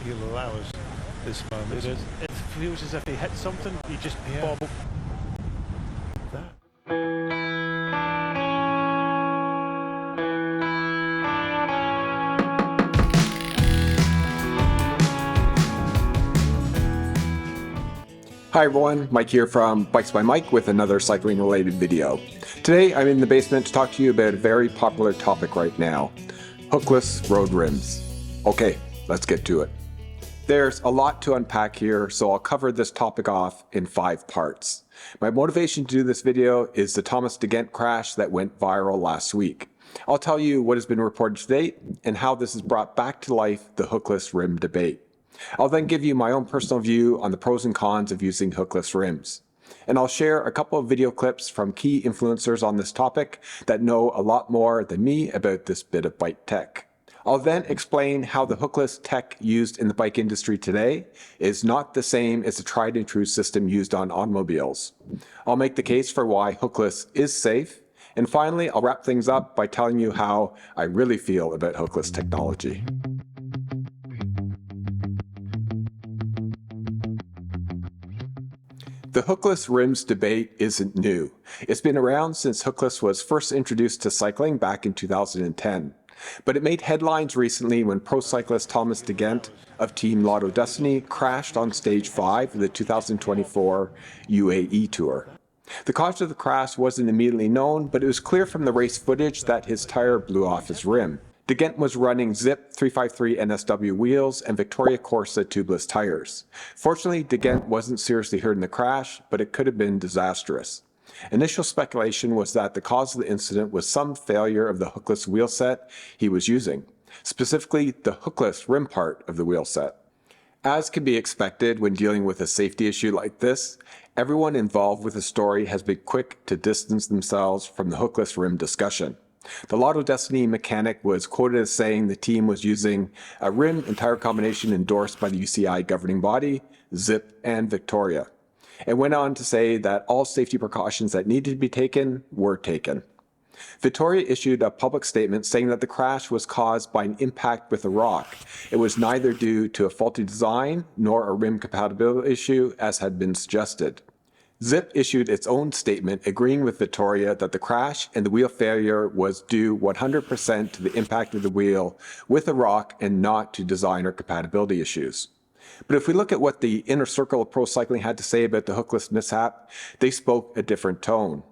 he'll allow us this moment. It feels as if he hits something, he just bobble. That. Hi everyone, Mike here from Bikes by Mike with another cycling related video. Today I'm in the basement to talk to you about a very popular topic right now, hookless road rims. Okay, let's get to it. There's a lot to unpack here, so I'll cover this topic off in 5 parts. My motivation to do this video is the Thomas de Gendt crash that went viral last week. I'll tell you what has been reported to date and how this has brought back to life the hookless rim debate. I'll then give you my own personal view on the pros and cons of using hookless rims. And I'll share a couple of video clips from key influencers on this topic that know a lot more than me about this bit of bike tech. I'll then explain how the hookless tech used in the bike industry today is not the same as the tried and true system used on automobiles. I'll make the case for why hookless is safe. And finally, I'll wrap things up by telling you how I really feel about hookless technology. The hookless rims debate isn't new. It's been around since hookless was first introduced to cycling back in 2010. But it made headlines recently when pro cyclist Thomas de Gendt of Team Lotto Destiny crashed on stage 5 of the 2024 UAE Tour. The cause of the crash wasn't immediately known, but it was clear from the race footage that his tire blew off his rim. De Gendt was running Zip 353 NSW wheels and Victoria Corsa tubeless tires. Fortunately, De Gendt wasn't seriously hurt in the crash, but it could have been disastrous. Initial speculation was that the cause of the incident was some failure of the hookless wheel set he was using, specifically the hookless rim part of the wheel set. As can be expected when dealing with a safety issue like this, everyone involved with the story has been quick to distance themselves from the hookless rim discussion. The Lotto Destiny mechanic was quoted as saying the team was using a rim and tire combination endorsed by the UCI governing body, Zip and Victoria, and went on to say that all safety precautions that needed to be taken were taken. Victoria issued a public statement saying that the crash was caused by an impact with a rock. It was neither due to a faulty design nor a rim compatibility issue as had been suggested. Zip issued its own statement agreeing with Victoria that the crash and the wheel failure was due 100% to the impact of the wheel with a rock and not to design or compatibility issues. But if we look at what the inner circle of pro cycling had to say about the hookless mishap, they spoke a different tone.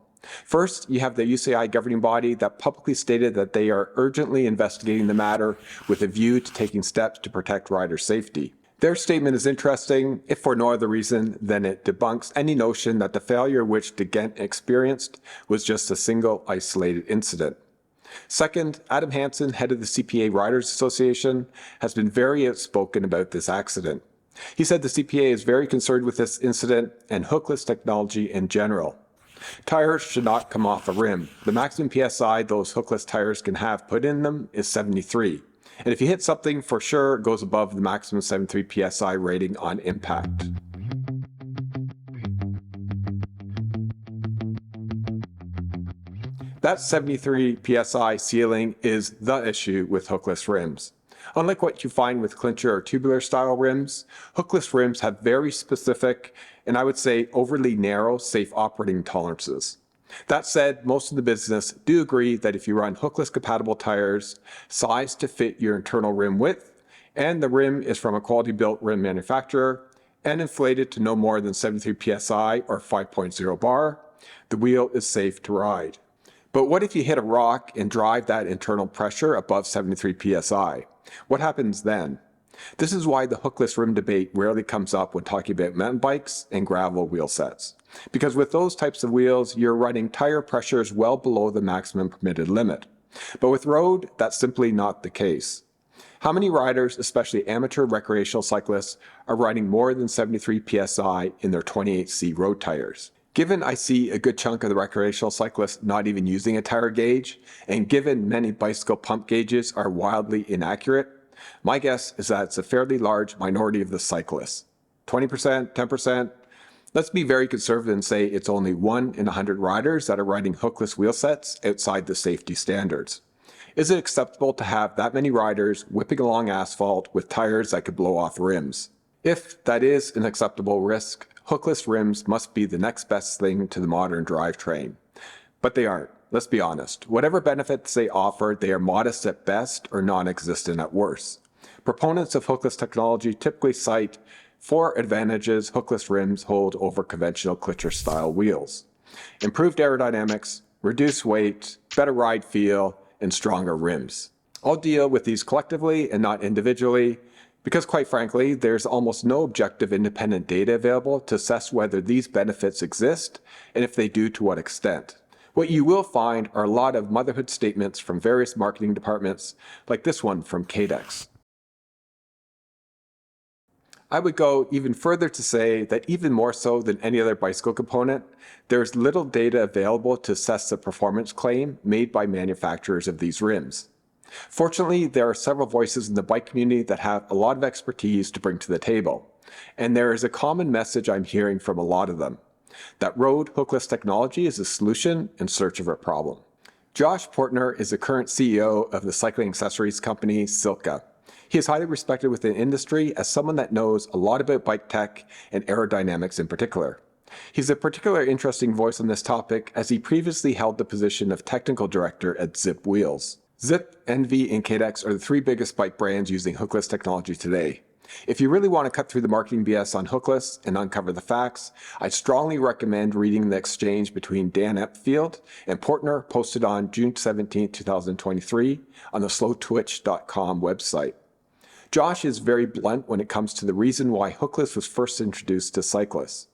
First, you have the UCI governing body that publicly stated that they are urgently investigating the matter with a view to taking steps to protect rider safety. Their statement is interesting, if for no other reason than it debunks any notion that the failure which de Gendt experienced was just a single isolated incident. Second, Adam Hansen, head of the CPA Riders Association, has been very outspoken about this accident. He said the CPA is very concerned with this incident and hookless technology in general. Tires should not come off a rim. The maximum PSI those hookless tires can have put in them is 73. And if you hit something, for sure, it goes above the maximum 73 PSI rating on impact. That 73 PSI ceiling is the issue with hookless rims. Unlike what you find with clincher or tubular style rims, hookless rims have very specific, and I would say overly narrow, safe operating tolerances. That said, most of the business do agree that if you run hookless compatible tires, sized to fit your internal rim width, and the rim is from a quality built rim manufacturer, and inflated to no more than 73 PSI or 5.0 bar, the wheel is safe to ride. But what if you hit a rock and drive that internal pressure above 73 PSI? What happens then? This is why the hookless rim debate rarely comes up when talking about mountain bikes and gravel wheel sets. Because with those types of wheels, you're running tire pressures well below the maximum permitted limit. But with road, that's simply not the case. How many riders, especially amateur recreational cyclists, are riding more than 73 PSI in their 28C road tires? Given I see a good chunk of the recreational cyclists not even using a tire gauge, and given many bicycle pump gauges are wildly inaccurate, my guess is that it's a fairly large minority of the cyclists. 20%, 10%? Let's be very conservative and say it's only 1 in 100 riders that are riding hookless wheel sets outside the safety standards. Is it acceptable to have that many riders whipping along asphalt with tires that could blow off rims? If that is an acceptable risk, hookless rims must be the next best thing to the modern drivetrain. But they aren't. Let's be honest. Whatever benefits they offer, they are modest at best or non-existent at worst. Proponents of hookless technology typically cite 4 advantages hookless rims hold over conventional Klitscher-style wheels: improved aerodynamics, reduced weight, better ride feel, and stronger rims. I'll deal with these collectively and not individually, because quite frankly, there's almost no objective independent data available to assess whether these benefits exist, and if they do, to what extent. What you will find are a lot of motherhood statements from various marketing departments, like this one from Cadex. I would go even further to say that even more so than any other bicycle component, there is little data available to assess the performance claim made by manufacturers of these rims. Fortunately, there are several voices in the bike community that have a lot of expertise to bring to the table, and there is a common message I'm hearing from a lot of them: that road hookless technology is a solution in search of a problem. Josh Portner is the current CEO of the cycling accessories company Silka. He is highly respected within industry as someone that knows a lot about bike tech and aerodynamics in particular. He's a particularly interesting voice on this topic as he previously held the position of technical director at Zip Wheels. Zip, Envy, and Cadex are the 3 biggest bike brands using hookless technology today. If you really want to cut through the marketing BS on hookless and uncover the facts, I'd strongly recommend reading the exchange between Dan Epfield and Portner, posted on June 17, 2023 on the slowtwitch.com website. Josh is very blunt when it comes to the reason why hookless was first introduced to cyclists.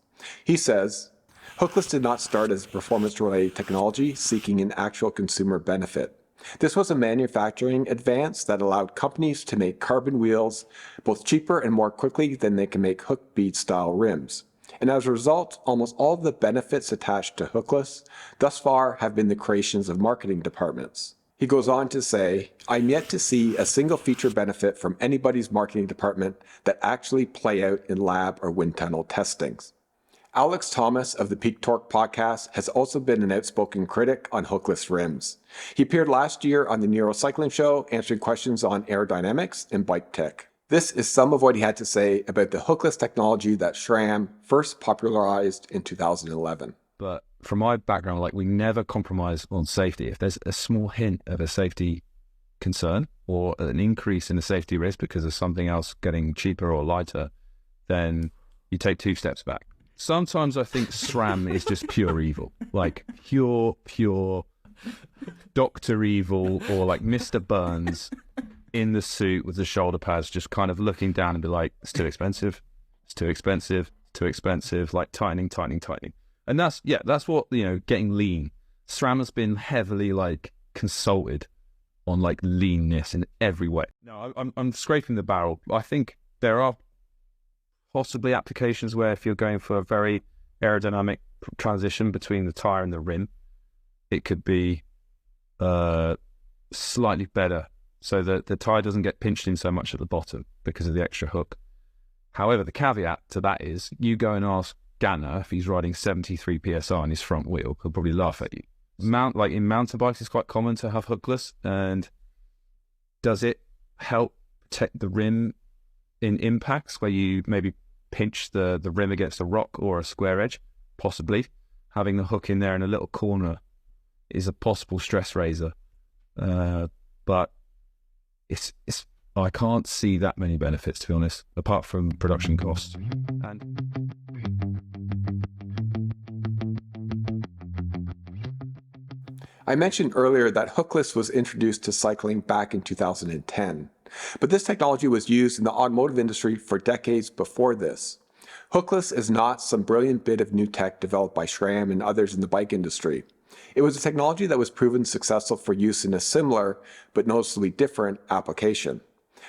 He says, "Hookless did not start as a performance-related technology seeking an actual consumer benefit. This was a manufacturing advance that allowed companies to make carbon wheels both cheaper and more quickly than they can make hook bead-style rims. And as a result, almost all of the benefits attached to hookless thus far have been the creations of marketing departments." He goes on to say, "I'm yet to see a single feature benefit from anybody's marketing department that actually play out in lab or wind tunnel testings." Alex Thomas of the Peak Torque podcast has also been an outspoken critic on hookless rims. He appeared last year on the Neurocycling Show answering questions on aerodynamics and bike tech. This is some of what he had to say about the hookless technology that SRAM first popularized in 2011. But from my background, like, we never compromise on safety. If there's a small hint of a safety concern or an increase in the safety risk because of something else getting cheaper or lighter, then you take 2 steps back. Sometimes I think SRAM is just pure evil, like pure Dr. Evil, or like Mr. Burns in the suit with the shoulder pads, just kind of looking down and be like, "It's too expensive, it's too expensive, too expensive," like tightening. And that's what, getting lean. SRAM has been heavily like consulted on like leanness in every way. No, I'm scraping the barrel. I think there are possibly applications where if you're going for a very aerodynamic transition between the tire and the rim, it could be slightly better so that the tire doesn't get pinched in so much at the bottom because of the extra hook. However, the caveat to that is, you go and ask Gendt if he's riding 73 psi on his front wheel, he'll probably laugh at you. Like in mountain bikes, it's quite common to have hookless. And does it help protect the rim in impacts where you maybe pinch the rim against a rock or a square edge? Possibly. Having the hook in there in a little corner is a possible stress raiser. But it's I can't see that many benefits, to be honest, apart from production costs. I mentioned earlier that hookless was introduced to cycling back in 2010, but this technology was used in the automotive industry for decades before this. Hookless is not some brilliant bit of new tech developed by SRAM and others in the bike industry. It was a technology that was proven successful for use in a similar, but noticeably different, application.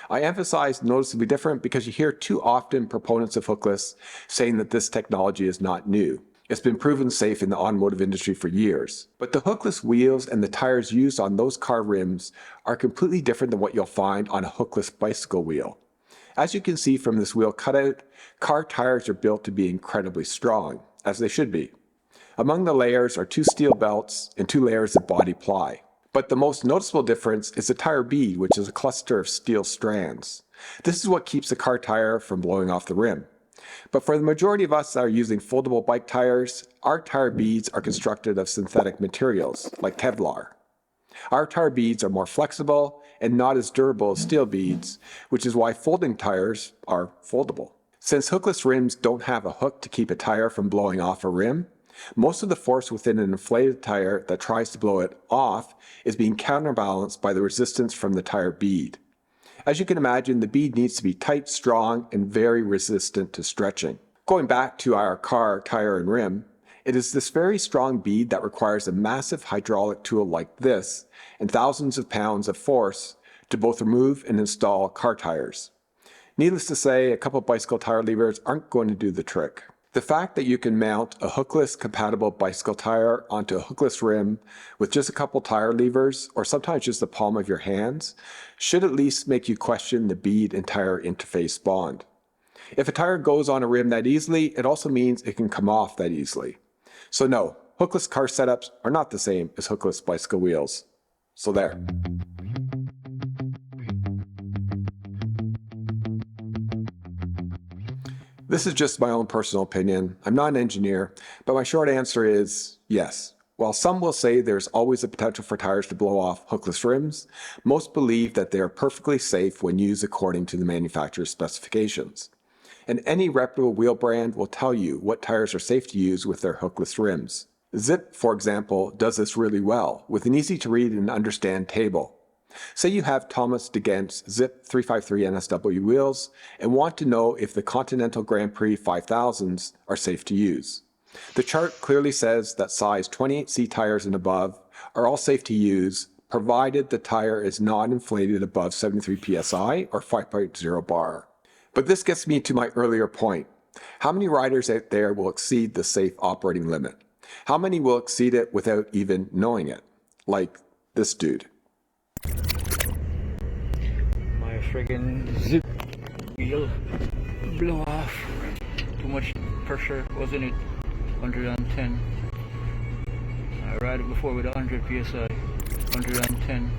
I emphasize noticeably different because you hear too often proponents of hookless saying that this technology is not new. It's been proven safe in the automotive industry for years. But the hookless wheels and the tires used on those car rims are completely different than what you'll find on a hookless bicycle wheel. As you can see from this wheel cutout, car tires are built to be incredibly strong, as they should be. Among the layers are 2 steel belts and 2 layers of body ply. But the most noticeable difference is the tire bead, which is a cluster of steel strands. This is what keeps a car tire from blowing off the rim. But for the majority of us that are using foldable bike tires, our tire beads are constructed of synthetic materials, like Kevlar. Our tire beads are more flexible and not as durable as steel beads, which is why folding tires are foldable. Since hookless rims don't have a hook to keep a tire from blowing off a rim, most of the force within an inflated tire that tries to blow it off is being counterbalanced by the resistance from the tire bead. As you can imagine, the bead needs to be tight, strong, and very resistant to stretching. Going back to our car, tire, and rim, it is this very strong bead that requires a massive hydraulic tool like this and thousands of pounds of force to both remove and install car tires. Needless to say, a couple bicycle tire levers aren't going to do the trick. The fact that you can mount a hookless compatible bicycle tire onto a hookless rim with just a couple tire levers, or sometimes just the palm of your hands, should at least make you question the bead and tire interface bond. If a tire goes on a rim that easily, it also means it can come off that easily. So no, hookless car setups are not the same as hookless bicycle wheels. So there. This is just my own personal opinion. I'm not an engineer, but my short answer is yes. While some will say there's always a potential for tires to blow off hookless rims, most believe that they are perfectly safe when used according to the manufacturer's specifications. And any reputable wheel brand will tell you what tires are safe to use with their hookless rims. Zip, for example, does this really well with an easy to read and understand table. Say you have Thomas de Gendt's Zip 353 NSW wheels and want to know if the Continental Grand Prix 5000s are safe to use. The chart clearly says that size 28C tires and above are all safe to use, provided the tire is not inflated above 73 psi or 5.0 bar. But this gets me to my earlier point. How many riders out there will exceed the safe operating limit? How many will exceed it without even knowing it? Like this dude. My friggin' Zip wheel blew off. Too much pressure, wasn't it? 110. I ride it before with 100 psi. 110.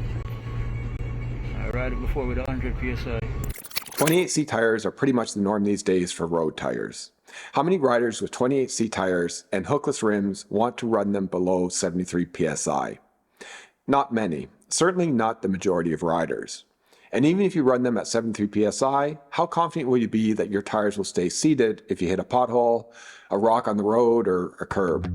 I ride it before with 100 psi. 28C tires are pretty much the norm these days for road tires. How many riders with 28C tires and hookless rims want to run them below 73 psi? Not many, certainly not the majority of riders. And even if you run them at 73 psi, how confident will you be that your tires will stay seated if you hit a pothole, a rock on the road, or a curb?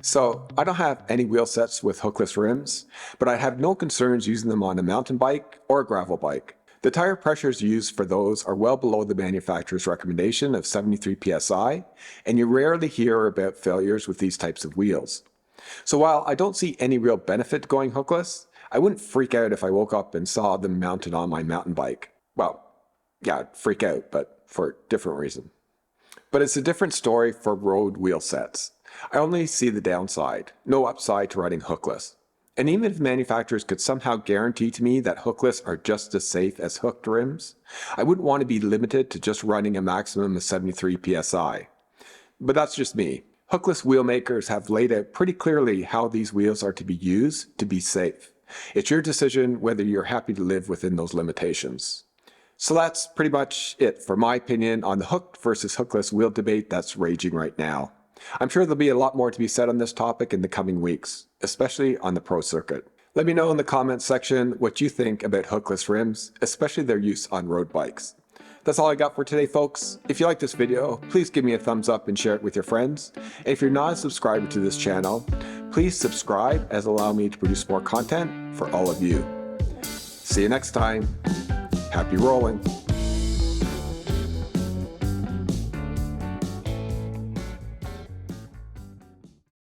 So I don't have any wheel sets with hookless rims, but I have no concerns using them on a mountain bike or a gravel bike. The tire pressures used for those are well below the manufacturer's recommendation of 73 psi, and you rarely hear about failures with these types of wheels. So while I don't see any real benefit to going hookless, I wouldn't freak out if I woke up and saw them mounted on my mountain bike. Well, yeah, I'd freak out, but for a different reason. But it's a different story for road wheel sets. I only see the downside, no upside to riding hookless. And even if manufacturers could somehow guarantee to me that hookless are just as safe as hooked rims, I wouldn't want to be limited to just running a maximum of 73 psi. But that's just me. Hookless wheel makers have laid out pretty clearly how these wheels are to be used to be safe. It's your decision whether you're happy to live within those limitations. So that's pretty much it for my opinion on the hooked versus hookless wheel debate that's raging right now. I'm sure there'll be a lot more to be said on this topic in the coming weeks, especially on the pro circuit. Let me know in the comments section what you think about hookless rims, especially their use on road bikes. That's all I got for today, folks. If you like this video, please give me a thumbs up and share it with your friends. And if you're not a subscriber to this channel, please subscribe as allow me to produce more content for all of you. See you next time. Happy rolling.